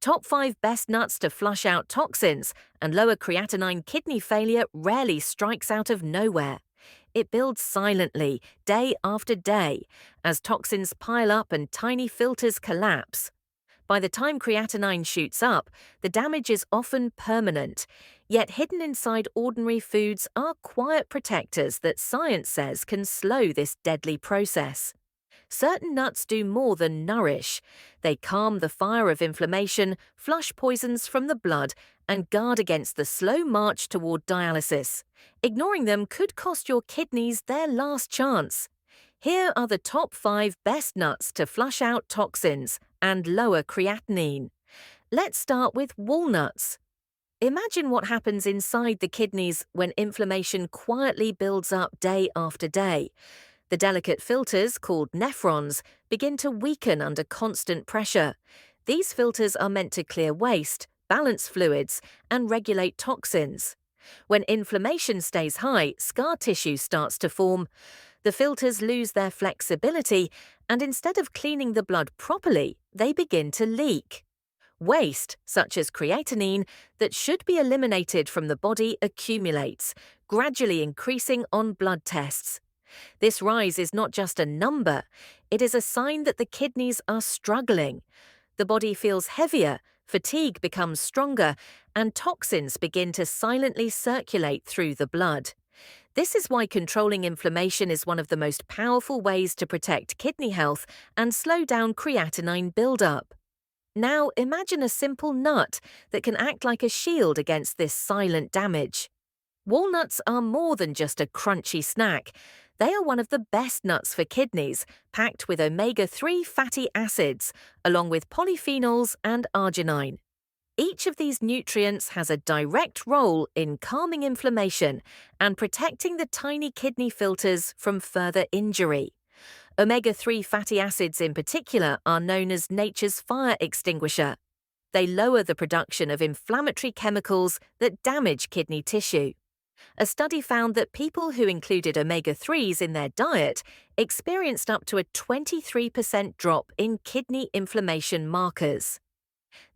Top 5 best nuts to flush out toxins and lower creatinine. Kidney failure rarely strikes out of nowhere. It builds silently, day after day, as toxins pile up and tiny filters collapse. By the time creatinine shoots up, the damage is often permanent. Yet hidden inside ordinary foods are quiet protectors that science says can slow this deadly process. Certain nuts do more than nourish. They calm the fire of inflammation, flush poisons from the blood, and guard against the slow march toward dialysis. Ignoring them could cost your kidneys their last chance. Here are the top 5 best nuts to flush out toxins and lower creatinine. Let's start with walnuts. Imagine what happens inside the kidneys when inflammation quietly builds up day after day. The delicate filters, called nephrons, begin to weaken under constant pressure. These filters are meant to clear waste, balance fluids, and regulate toxins. When inflammation stays high, scar tissue starts to form. The filters lose their flexibility, and instead of cleaning the blood properly, they begin to leak. Waste, such as creatinine, that should be eliminated from the body accumulates, gradually increasing on blood tests. This rise is not just a number, it is a sign that the kidneys are struggling. The body feels heavier, fatigue becomes stronger, and toxins begin to silently circulate through the blood. This is why controlling inflammation is one of the most powerful ways to protect kidney health and slow down creatinine buildup. Now imagine a simple nut that can act like a shield against this silent damage. Walnuts are more than just a crunchy snack. They are one of the best nuts for kidneys, packed with omega-3 fatty acids, along with polyphenols and arginine. Each of these nutrients has a direct role in calming inflammation and protecting the tiny kidney filters from further injury. Omega-3 fatty acids in particular are known as nature's fire extinguisher. They lower the production of inflammatory chemicals that damage kidney tissue. A study found that people who included omega-3s in their diet experienced up to a 23% drop in kidney inflammation markers.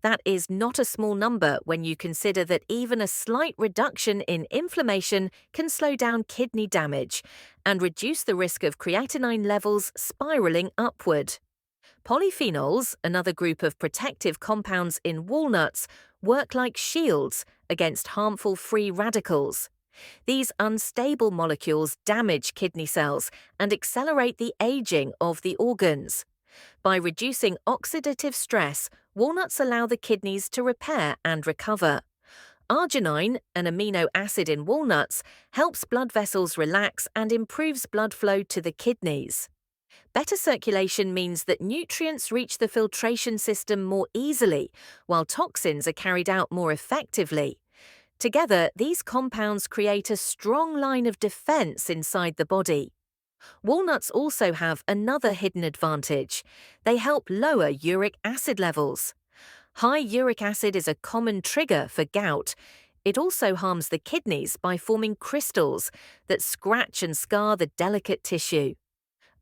That is not a small number when you consider that even a slight reduction in inflammation can slow down kidney damage and reduce the risk of creatinine levels spiraling upward. Polyphenols, another group of protective compounds in walnuts, work like shields against harmful free radicals. These unstable molecules damage kidney cells and accelerate the aging of the organs. By reducing oxidative stress, walnuts allow the kidneys to repair and recover. Arginine, an amino acid in walnuts, helps blood vessels relax and improves blood flow to the kidneys. Better circulation means that nutrients reach the filtration system more easily, while toxins are carried out more effectively. Together, these compounds create a strong line of defense inside the body. Walnuts also have another hidden advantage. They help lower uric acid levels. High uric acid is a common trigger for gout. It also harms the kidneys by forming crystals that scratch and scar the delicate tissue.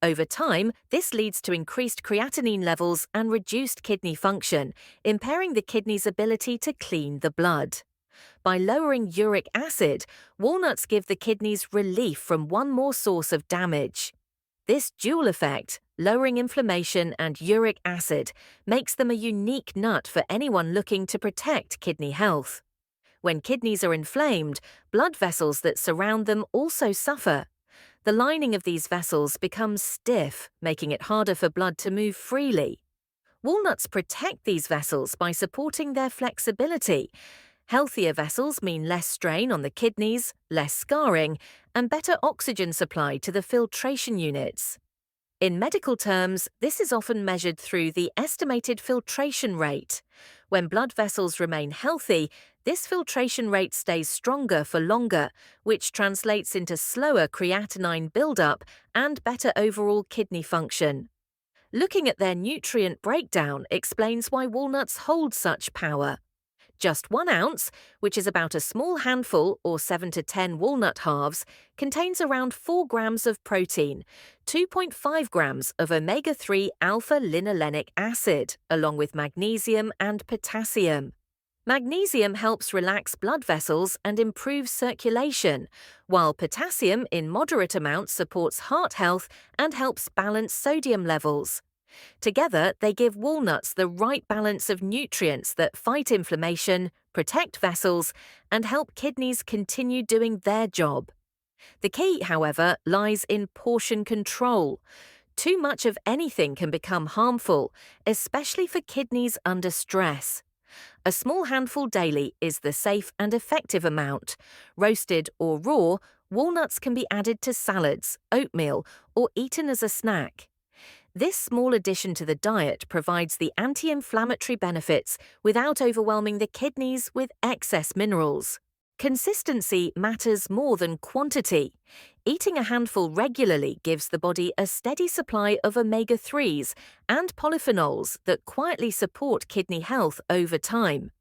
Over time, this leads to increased creatinine levels and reduced kidney function, impairing the kidney's ability to clean the blood. By lowering uric acid, walnuts give the kidneys relief from one more source of damage. This dual effect, lowering inflammation and uric acid, makes them a unique nut for anyone looking to protect kidney health. When kidneys are inflamed, blood vessels that surround them also suffer. The lining of these vessels becomes stiff, making it harder for blood to move freely. Walnuts protect these vessels by supporting their flexibility. Healthier vessels mean less strain on the kidneys, less scarring, and better oxygen supply to the filtration units. In medical terms, this is often measured through the estimated filtration rate. When blood vessels remain healthy, this filtration rate stays stronger for longer, which translates into slower creatinine buildup and better overall kidney function. Looking at their nutrient breakdown explains why walnuts hold such power. Just 1 ounce, which is about a small handful or 7 to 10 walnut halves, contains around 4 grams of protein, 2.5 grams of omega-3 alpha-linolenic acid, along with magnesium and potassium. Magnesium helps relax blood vessels and improves circulation, while potassium in moderate amounts supports heart health and helps balance sodium levels. Together, they give walnuts the right balance of nutrients that fight inflammation, protect vessels, and help kidneys continue doing their job. The key, however, lies in portion control. Too much of anything can become harmful, especially for kidneys under stress. A small handful daily is the safe and effective amount. Roasted or raw, walnuts can be added to salads, oatmeal, or eaten as a snack. This small addition to the diet provides the anti-inflammatory benefits without overwhelming the kidneys with excess minerals. Consistency matters more than quantity. Eating a handful regularly gives the body a steady supply of omega-3s and polyphenols that quietly support kidney health over time.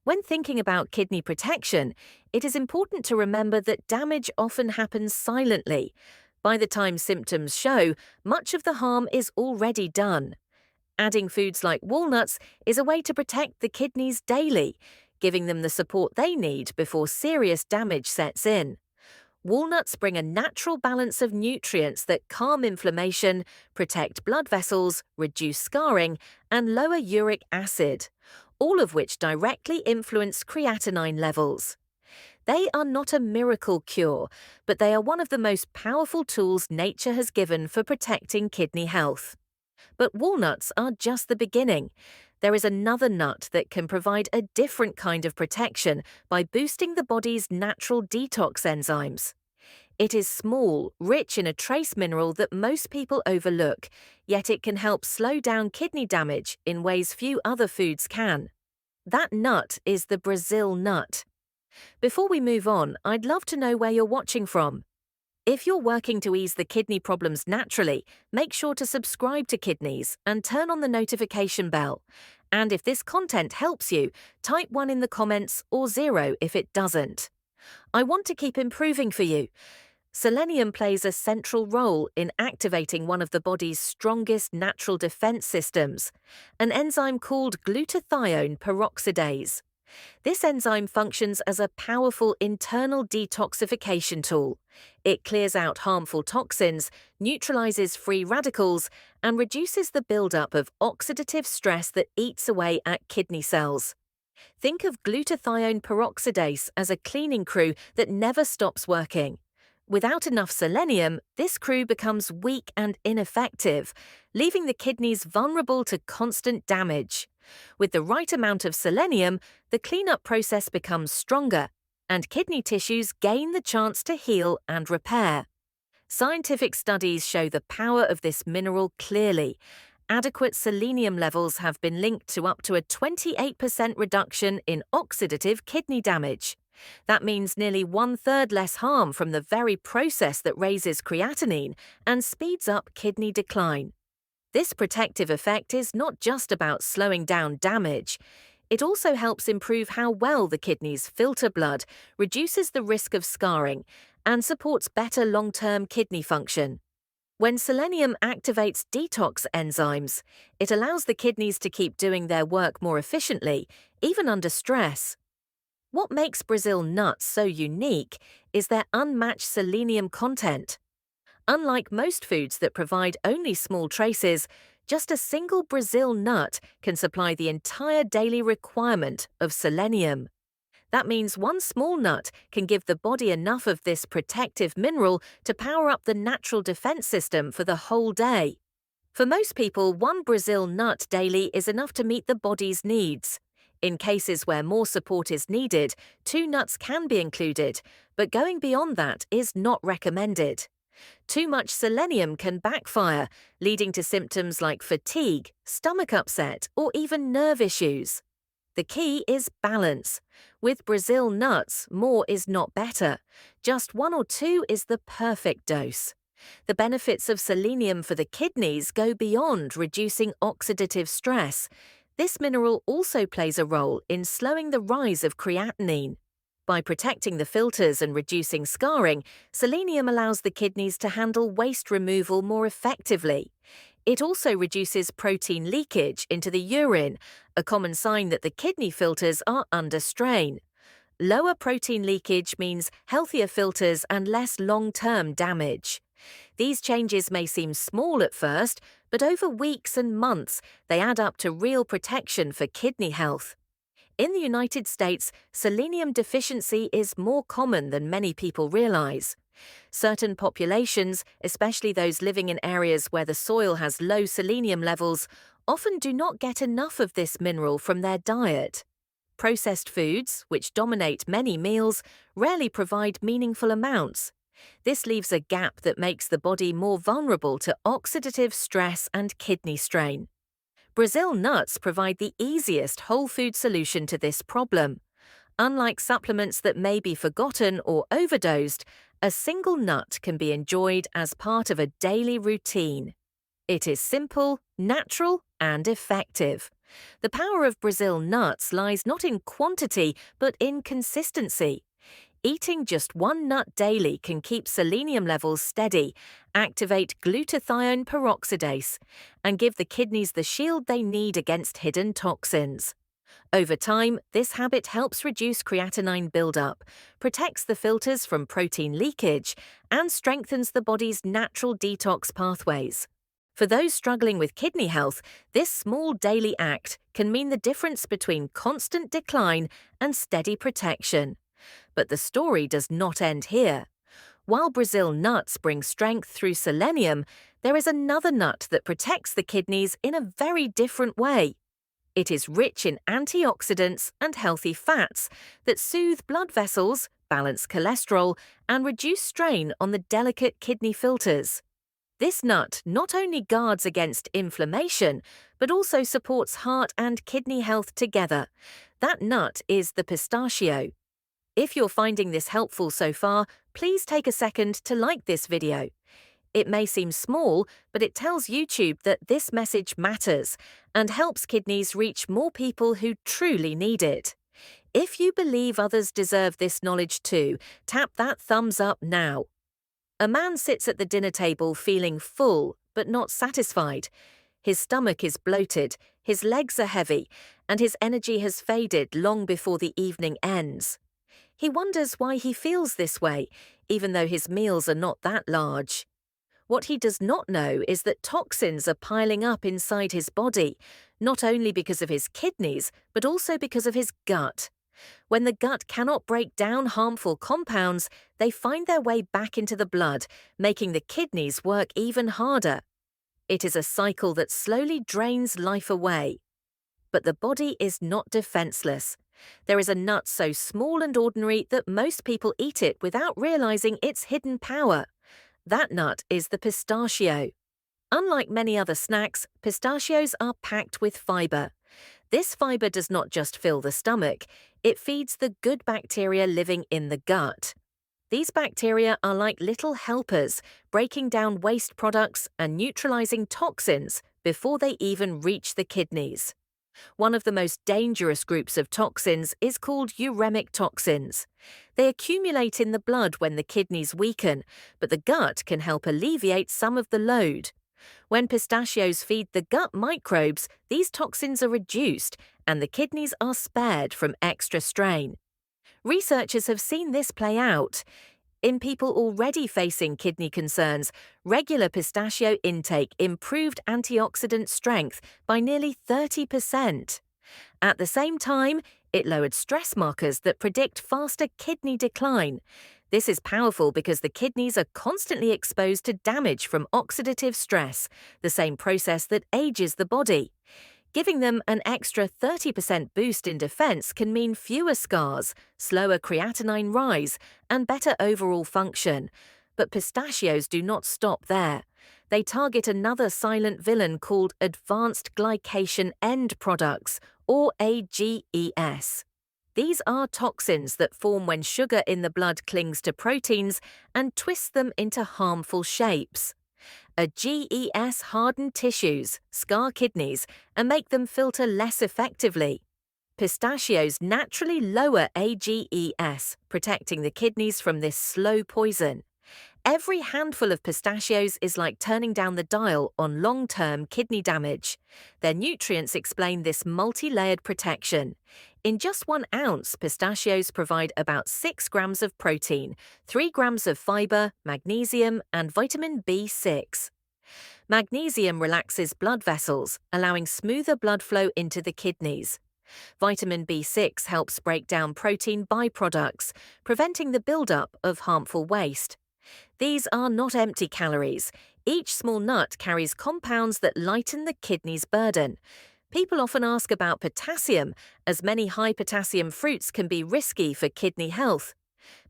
When thinking about kidney protection, it is important to remember that damage often happens silently. By the time symptoms show, much of the harm is already done. Adding foods like walnuts is a way to protect the kidneys daily, giving them the support they need before serious damage sets in. Walnuts bring a natural balance of nutrients that calm inflammation, protect blood vessels, reduce scarring, and lower uric acid, all of which directly influence creatinine levels. They are not a miracle cure, but they are one of the most powerful tools nature has given for protecting kidney health. But walnuts are just the beginning. There is another nut that can provide a different kind of protection by boosting the body's natural detox enzymes. It is small, rich in a trace mineral that most people overlook, yet it can help slow down kidney damage in ways few other foods can. That nut is the Brazil nut. Before we move on, I'd love to know where you're watching from. If you're working to ease the kidney problems naturally, make sure to subscribe to Kidnease and turn on the notification bell. And if this content helps you, type 1 in the comments or 0 if it doesn't. I want to keep improving for you. Selenium plays a central role in activating one of the body's strongest natural defense systems, an enzyme called glutathione peroxidase. This enzyme functions as a powerful internal detoxification tool. It clears out harmful toxins, neutralizes free radicals, and reduces the buildup of oxidative stress that eats away at kidney cells. Think of glutathione peroxidase as a cleaning crew that never stops working. Without enough selenium, this crew becomes weak and ineffective, leaving the kidneys vulnerable to constant damage. With the right amount of selenium, the cleanup process becomes stronger, and kidney tissues gain the chance to heal and repair. Scientific studies show the power of this mineral clearly. Adequate selenium levels have been linked to up to a 28% reduction in oxidative kidney damage. That means nearly 1/3 less harm from the very process that raises creatinine and speeds up kidney decline. This protective effect is not just about slowing down damage. It also helps improve how well the kidneys filter blood, reduces the risk of scarring, and supports better long-term kidney function. When selenium activates detox enzymes, it allows the kidneys to keep doing their work more efficiently, even under stress. What makes Brazil nuts so unique is their unmatched selenium content. Unlike most foods that provide only small traces, just a single Brazil nut can supply the entire daily requirement of selenium. That means one small nut can give the body enough of this protective mineral to power up the natural defense system for the whole day. For most people, one Brazil nut daily is enough to meet the body's needs. In cases where more support is needed, 2 nuts can be included, but going beyond that is not recommended. Too much selenium can backfire, leading to symptoms like fatigue, stomach upset, or even nerve issues. The key is balance. With Brazil nuts, more is not better. Just 1 or 2 is the perfect dose. The benefits of selenium for the kidneys go beyond reducing oxidative stress. This mineral also plays a role in slowing the rise of creatinine. By protecting the filters and reducing scarring, selenium allows the kidneys to handle waste removal more effectively. It also reduces protein leakage into the urine, a common sign that the kidney filters are under strain. Lower protein leakage means healthier filters and less long-term damage. These changes may seem small at first, but over weeks and months, they add up to real protection for kidney health. In the United States, selenium deficiency is more common than many people realize. Certain populations, especially those living in areas where the soil has low selenium levels, often do not get enough of this mineral from their diet. Processed foods, which dominate many meals, rarely provide meaningful amounts. This leaves a gap that makes the body more vulnerable to oxidative stress and kidney strain. Brazil nuts provide the easiest whole food solution to this problem. Unlike supplements that may be forgotten or overdosed, a single nut can be enjoyed as part of a daily routine. It is simple, natural, and effective. The power of Brazil nuts lies not in quantity, but in consistency. Eating just one nut daily can keep selenium levels steady, activate glutathione peroxidase, and give the kidneys the shield they need against hidden toxins. Over time, this habit helps reduce creatinine buildup, protects the filters from protein leakage, and strengthens the body's natural detox pathways. For those struggling with kidney health, this small daily act can mean the difference between constant decline and steady protection. But the story does not end here. While Brazil nuts bring strength through selenium, there is another nut that protects the kidneys in a very different way. It is rich in antioxidants and healthy fats that soothe blood vessels, balance cholesterol, and reduce strain on the delicate kidney filters. This nut not only guards against inflammation, but also supports heart and kidney health together. That nut is the pistachio. If you're finding this helpful so far, please take a second to like this video. It may seem small, but it tells YouTube that this message matters and helps kidneys reach more people who truly need it. If you believe others deserve this knowledge too, tap that thumbs up now. A man sits at the dinner table feeling full but not satisfied. His stomach is bloated, his legs are heavy, and his energy has faded long before the evening ends. He wonders why he feels this way, even though his meals are not that large. What he does not know is that toxins are piling up inside his body, not only because of his kidneys, but also because of his gut. When the gut cannot break down harmful compounds, they find their way back into the blood, making the kidneys work even harder. It is a cycle that slowly drains life away. But the body is not defenseless. There is a nut so small and ordinary that most people eat it without realizing its hidden power. That nut is the pistachio. Unlike many other snacks, pistachios are packed with fiber. This fiber does not just fill the stomach, it feeds the good bacteria living in the gut. These bacteria are like little helpers, breaking down waste products and neutralizing toxins before they even reach the kidneys. One of the most dangerous groups of toxins is called uremic toxins. They accumulate in the blood when the kidneys weaken, but the gut can help alleviate some of the load. When pistachios feed the gut microbes, these toxins are reduced and the kidneys are spared from extra strain. Researchers have seen this play out. In people already facing kidney concerns, regular pistachio intake improved antioxidant strength by nearly 30%. At the same time, it lowered stress markers that predict faster kidney decline. This is powerful because the kidneys are constantly exposed to damage from oxidative stress, the same process that ages the body. Giving them an extra 30% boost in defense can mean fewer scars, slower creatinine rise, and better overall function. But pistachios do not stop there. They target another silent villain called advanced glycation end products, or AGES. These are toxins that form when sugar in the blood clings to proteins and twists them into harmful shapes. A GES harden tissues, scar kidneys, and make them filter less effectively. Pistachios naturally lower AGES, protecting the kidneys from this slow poison. Every handful of pistachios is like turning down the dial on long-term kidney damage. Their nutrients explain this multi-layered protection. In just 1 ounce, pistachios provide about 6 grams of protein, 3 grams of fiber, magnesium, and vitamin B6. Magnesium relaxes blood vessels, allowing smoother blood flow into the kidneys. Vitamin B6 helps break down protein byproducts, preventing the buildup of harmful waste. These are not empty calories. Each small nut carries compounds that lighten the kidney's burden. People often ask about potassium, as many high-potassium fruits can be risky for kidney health.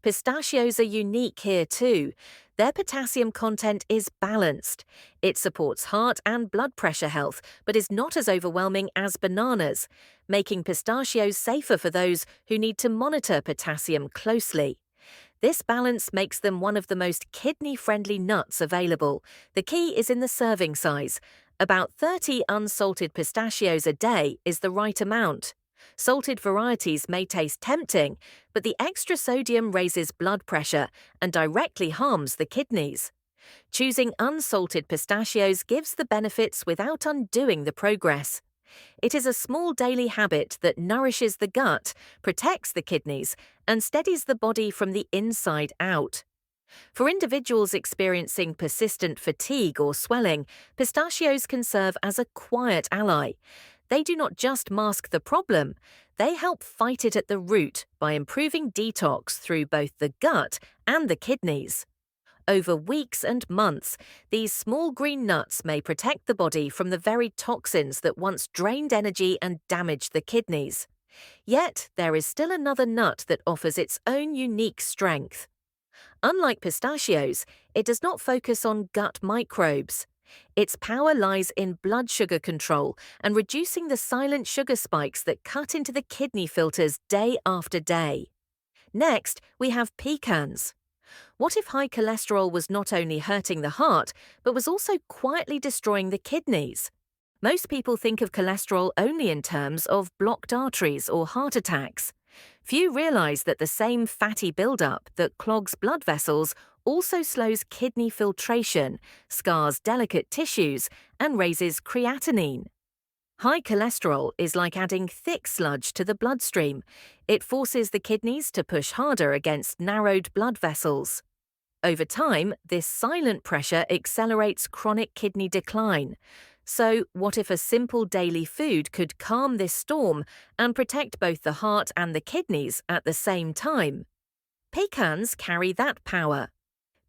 Pistachios are unique here too. Their potassium content is balanced. It supports heart and blood pressure health, but is not as overwhelming as bananas, making pistachios safer for those who need to monitor potassium closely. This balance makes them one of the most kidney-friendly nuts available. The key is in the serving size. About 30 unsalted pistachios a day is the right amount. Salted varieties may taste tempting, but the extra sodium raises blood pressure and directly harms the kidneys. Choosing unsalted pistachios gives the benefits without undoing the progress. It is a small daily habit that nourishes the gut, protects the kidneys, and steadies the body from the inside out. For individuals experiencing persistent fatigue or swelling, pistachios can serve as a quiet ally. They do not just mask the problem, they help fight it at the root by improving detox through both the gut and the kidneys. Over weeks and months, these small green nuts may protect the body from the very toxins that once drained energy and damaged the kidneys. Yet, there is still another nut that offers its own unique strength. Unlike pistachios, it does not focus on gut microbes. Its power lies in blood sugar control and reducing the silent sugar spikes that cut into the kidney filters day after day. Next, we have pecans. What if high cholesterol was not only hurting the heart, but was also quietly destroying the kidneys? Most people think of cholesterol only in terms of blocked arteries or heart attacks. Few realize that the same fatty buildup that clogs blood vessels also slows kidney filtration, scars delicate tissues, and raises creatinine. High cholesterol is like adding thick sludge to the bloodstream. It forces the kidneys to push harder against narrowed blood vessels. Over time, this silent pressure accelerates chronic kidney decline. So, what if a simple daily food could calm this storm and protect both the heart and the kidneys at the same time? Pecans carry that power.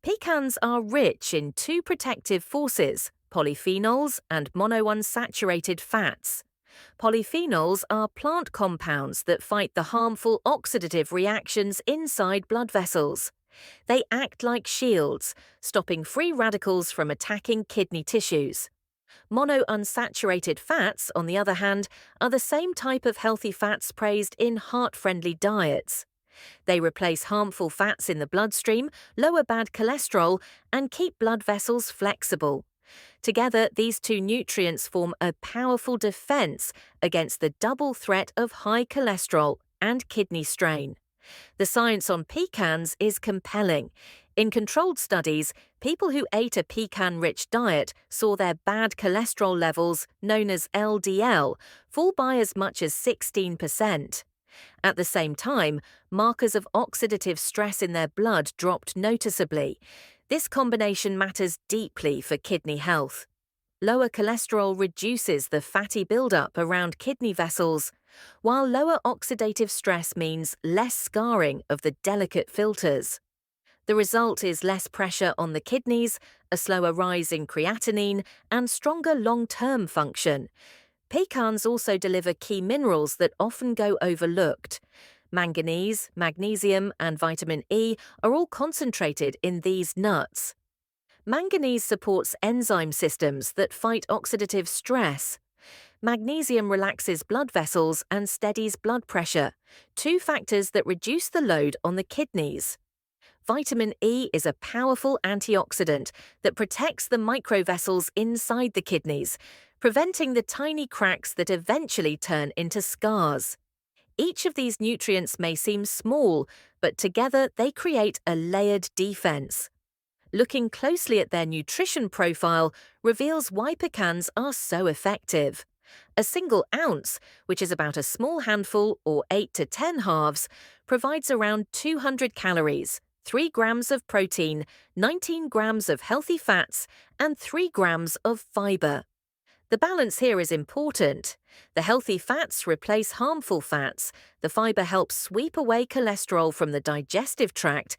Pecans are rich in 2 protective forces, polyphenols and monounsaturated fats. Polyphenols are plant compounds that fight the harmful oxidative reactions inside blood vessels. They act like shields, stopping free radicals from attacking kidney tissues. Monounsaturated fats, on the other hand, are the same type of healthy fats praised in heart-friendly diets. They replace harmful fats in the bloodstream, lower bad cholesterol, and keep blood vessels flexible. Together, these 2 nutrients form a powerful defense against the double threat of high cholesterol and kidney strain. The science on pecans is compelling. In controlled studies, people who ate a pecan-rich diet saw their bad cholesterol levels, known as LDL, fall by as much as 16%. At the same time, markers of oxidative stress in their blood dropped noticeably. This combination matters deeply for kidney health. Lower cholesterol reduces the fatty buildup around kidney vessels, while lower oxidative stress means less scarring of the delicate filters. The result is less pressure on the kidneys, a slower rise in creatinine, and stronger long-term function. Pecans also deliver key minerals that often go overlooked. Manganese, magnesium, and vitamin E are all concentrated in these nuts. Manganese supports enzyme systems that fight oxidative stress. Magnesium relaxes blood vessels and steadies blood pressure, 2 factors that reduce the load on the kidneys. vitamin E is a powerful antioxidant that protects the microvessels inside the kidneys, preventing the tiny cracks that eventually turn into scars. Each of these nutrients may seem small, but together they create a layered defense. Looking closely at their nutrition profile reveals why pecans are so effective. A single ounce, which is about a small handful or 8 to 10 halves, provides around 200 calories, 3 grams of protein, 19 grams of healthy fats, and 3 grams of fiber. The balance here is important. The healthy fats replace harmful fats, the fiber helps sweep away cholesterol from the digestive tract,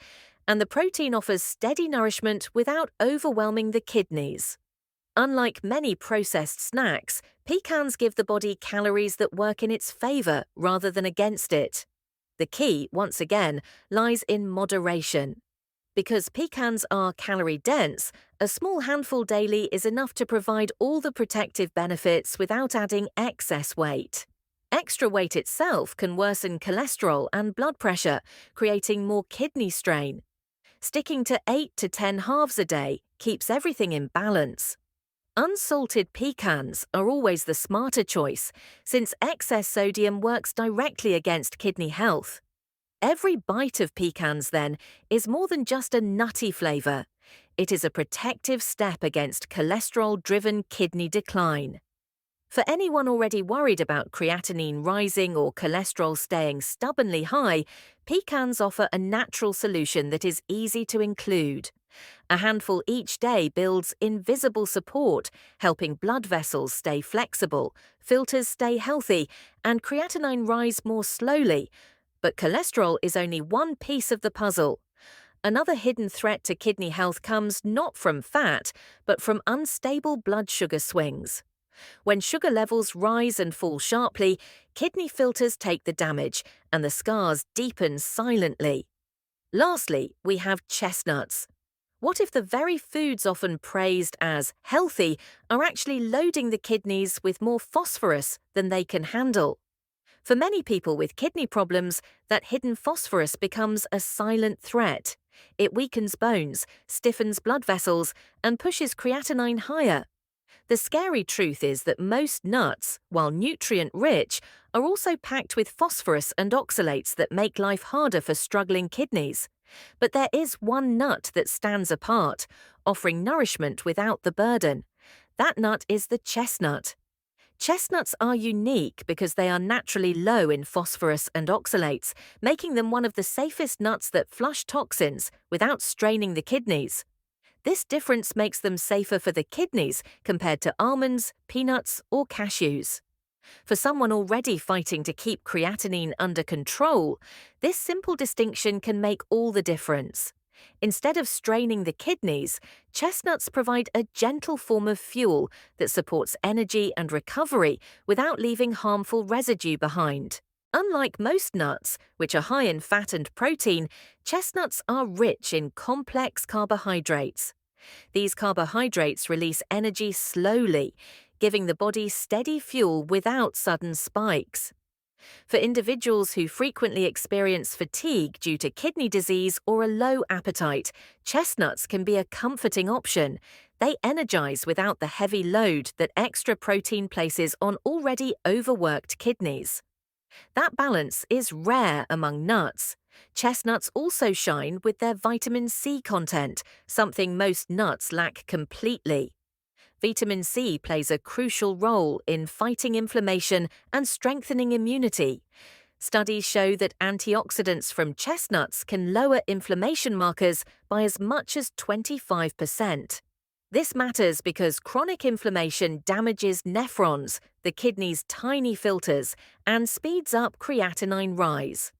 and the protein offers steady nourishment without overwhelming the kidneys. Unlike many processed snacks, pecans give the body calories that work in its favor rather than against it. The key, once again, lies in moderation. Because pecans are calorie-dense, a small handful daily is enough to provide all the protective benefits without adding excess weight. Extra weight itself can worsen cholesterol and blood pressure, creating more kidney strain. Sticking to 8 to 10 halves a day keeps everything in balance. Unsalted pecans are always the smarter choice, since excess sodium works directly against kidney health. Every bite of pecans, then, is more than just a nutty flavor. It is a protective step against cholesterol-driven kidney decline. For anyone already worried about creatinine rising or cholesterol staying stubbornly high, pecans offer a natural solution that is easy to include. A handful each day builds invisible support, helping blood vessels stay flexible, filters stay healthy, and creatinine rise more slowly. But cholesterol is only one piece of the puzzle. Another hidden threat to kidney health comes not from fat, but from unstable blood sugar swings. When sugar levels rise and fall sharply, kidney filters take the damage, and the scars deepen silently. Lastly, we have chestnuts. What if the very foods often praised as healthy are actually loading the kidneys with more phosphorus than they can handle? For many people with kidney problems, that hidden phosphorus becomes a silent threat. It weakens bones, stiffens blood vessels, and pushes creatinine higher. The scary truth is that most nuts, while nutrient-rich, are also packed with phosphorus and oxalates that make life harder for struggling kidneys. But there is one nut that stands apart, offering nourishment without the burden. That nut is the chestnut. Chestnuts are unique because they are naturally low in phosphorus and oxalates, making them one of the safest nuts that flush toxins without straining the kidneys. This difference makes them safer for the kidneys compared to almonds, peanuts, or cashews. For someone already fighting to keep creatinine under control, this simple distinction can make all the difference. Instead of straining the kidneys, chestnuts provide a gentle form of fuel that supports energy and recovery without leaving harmful residue behind. Unlike most nuts, which are high in fat and protein, chestnuts are rich in complex carbohydrates. These carbohydrates release energy slowly, giving the body steady fuel without sudden spikes. For individuals who frequently experience fatigue due to kidney disease or a low appetite, chestnuts can be a comforting option. They energize without the heavy load that extra protein places on already overworked kidneys. That balance is rare among nuts. Chestnuts also shine with their vitamin C content, something most nuts lack completely. Vitamin C plays a crucial role in fighting inflammation and strengthening immunity. Studies show that antioxidants from chestnuts can lower inflammation markers by as much as 25%. This matters because chronic inflammation damages nephrons, the kidney's tiny filters, and speeds up creatinine rise.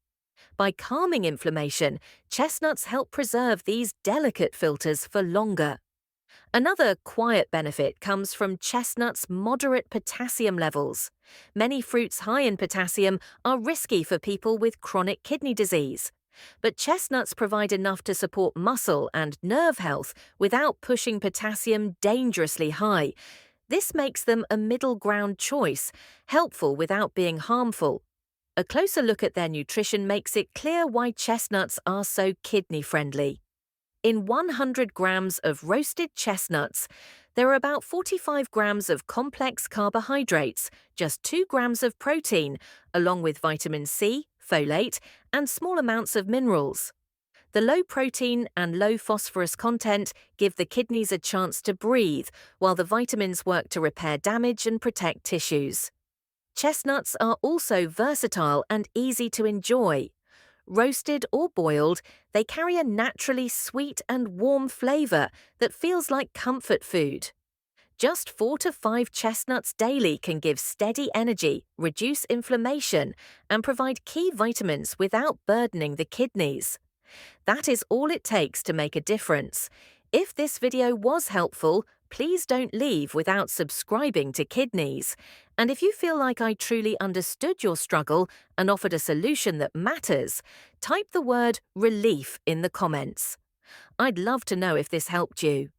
By calming inflammation, chestnuts help preserve these delicate filters for longer. Another quiet benefit comes from chestnuts' moderate potassium levels. Many fruits high in potassium are risky for people with chronic kidney disease. But chestnuts provide enough to support muscle and nerve health without pushing potassium dangerously high. This makes them a middle ground choice, helpful without being harmful. A closer look at their nutrition makes it clear why chestnuts are so kidney-friendly. In 100 grams of roasted chestnuts, there are about 45 grams of complex carbohydrates, just 2 grams of protein, along with vitamin C, folate, and small amounts of minerals. The low protein and low phosphorus content give the kidneys a chance to breathe, while the vitamins work to repair damage and protect tissues. Chestnuts are also versatile and easy to enjoy. Roasted or boiled, they carry a naturally sweet and warm flavor that feels like comfort food. Just 4 to 5 chestnuts daily can give steady energy, reduce inflammation, and provide key vitamins without burdening the kidneys. That is all it takes to make a difference. If this video was helpful, please don't leave without subscribing to Kidnease. And if you feel like I truly understood your struggle and offered a solution that matters, type the word relief in the comments. I'd love to know if this helped you.